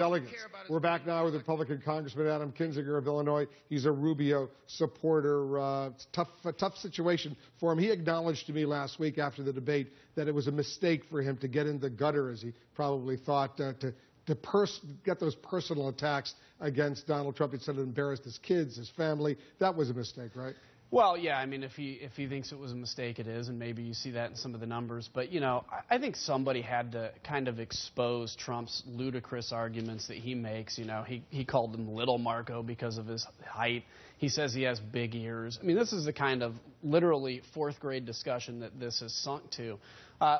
Delegates. We're back now with Republican Congressman Adam Kinzinger of Illinois. He's a Rubio supporter. Tough situation for him. He acknowledged to me last week after the debate that it was a mistake for him to get in the gutter, as he probably thought, to get those personal attacks against Donald Trump. He said it embarrassed his kids, his family. That was a mistake, right? Well, yeah, I mean, if he thinks it was a mistake, it is, and maybe you see that in some of the numbers. But, you know, I think somebody had to kind of expose Trump's ludicrous arguments that he makes. You know, he called him Little Marco because of his height. He says he has big ears. I mean, this is the kind of literally fourth-grade discussion that this has sunk to.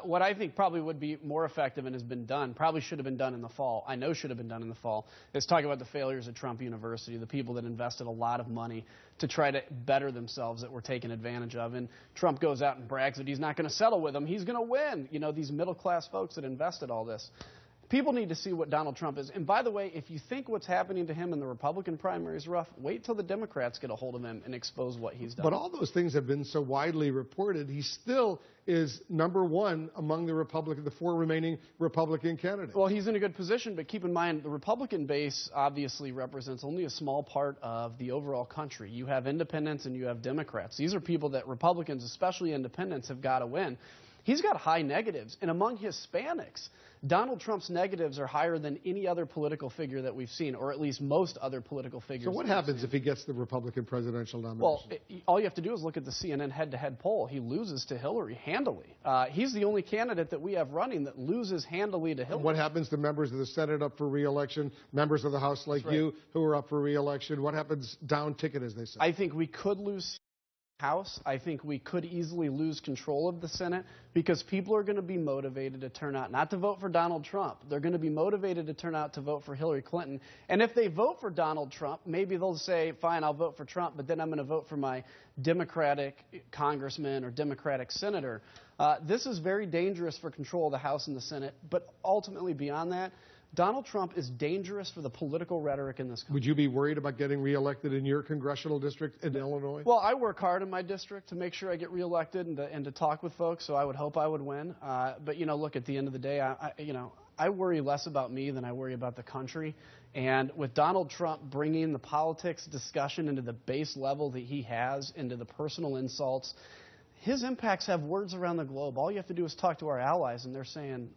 What I think probably would be more effective and has been done, probably should have been done in the fall, I know should have been done in the fall, is talk about the failures at Trump University, the people that invested a lot of money to try to better themselves that were taken advantage of. And Trump goes out and brags that he's not going to settle with them. He's going to win. You know, these middle-class folks that invested all this. People need to see what Donald Trump is. And by the way, if you think what's happening to him in the Republican primary is rough, wait till the Democrats get a hold of him and expose what he's done. But all those things have been so widely reported. He still is #1 among the four remaining Republican candidates. Well, he's in a good position, but keep in mind the Republican base obviously represents only a small part of the overall country. You have independents and you have Democrats. These are people that Republicans, especially independents, have got to win. He's got high negatives, and among Hispanics, Donald Trump's negatives are higher than any other political figure that we've seen, or at least most other political figures. So what happens if he gets the Republican presidential nomination? Well, all you have to do is look at the CNN head-to-head poll. He loses to Hillary handily. He's the only candidate that we have running that loses handily to Hillary. And what happens to members of the Senate up for re-election, members of the House like you who are up for re-election? What happens down ticket, as they say? I think we could lose House. I think we could easily lose control of the Senate because people are going to be motivated to turn out, not to vote for Donald Trump. They're going to be motivated to turn out to vote for Hillary Clinton. And if they vote for Donald Trump, maybe they'll say, fine, I'll vote for Trump, but then I'm going to vote for my Democratic congressman or Democratic senator. This is very dangerous for control of the House and the Senate. But ultimately, beyond that, Donald Trump is dangerous for the political rhetoric in this country. Would you be worried about getting reelected in your congressional district in Illinois? Well, I work hard in my district to make sure I get reelected and to talk with folks, so I would hope I would win. But, you know, look, at the end of the day, I worry less about me than I worry about the country. And with Donald Trump bringing the politics discussion into the base level that he has, into the personal insults, his impacts have words around the globe. All you have to do is talk to our allies, and they're saying,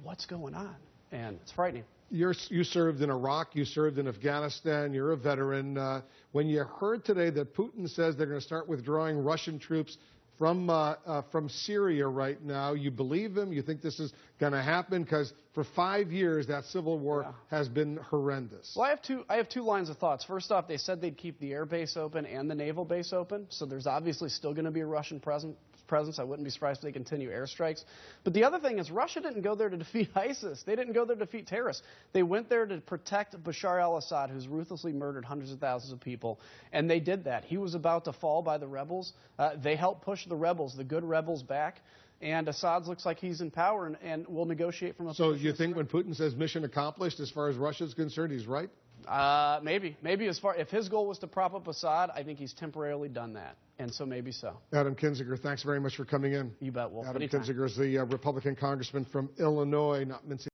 what's going on? And it's frightening. You served in Iraq. You served in Afghanistan. You're a veteran. When you heard today that Putin says they're going to start withdrawing Russian troops from Syria right now, you believe him? You think this is going to happen? Because for 5 years, that civil war has been horrendous. Well, I have two lines of thoughts. First off, they said they'd keep the air base open and the naval base open, so there's obviously still going to be a Russian presence. I wouldn't be surprised if they continue airstrikes. But the other thing is Russia didn't go there to defeat ISIS. They didn't go there to defeat terrorists. They went there to protect Bashar al-Assad, who's ruthlessly murdered hundreds of thousands of people. And they did that. He was about to fall by the rebels. They helped push the rebels, the good rebels, back. And Assad looks like he's in power and will negotiate from a position. So you think when Putin says mission accomplished as far as Russia's concerned, he's right? Maybe if his goal was to prop up Assad, I think he's temporarily done that. And so maybe so. Adam Kinzinger, thanks very much for coming in. You bet, Wolf. Adam Kinzinger is the Republican congressman from Illinois, not mincing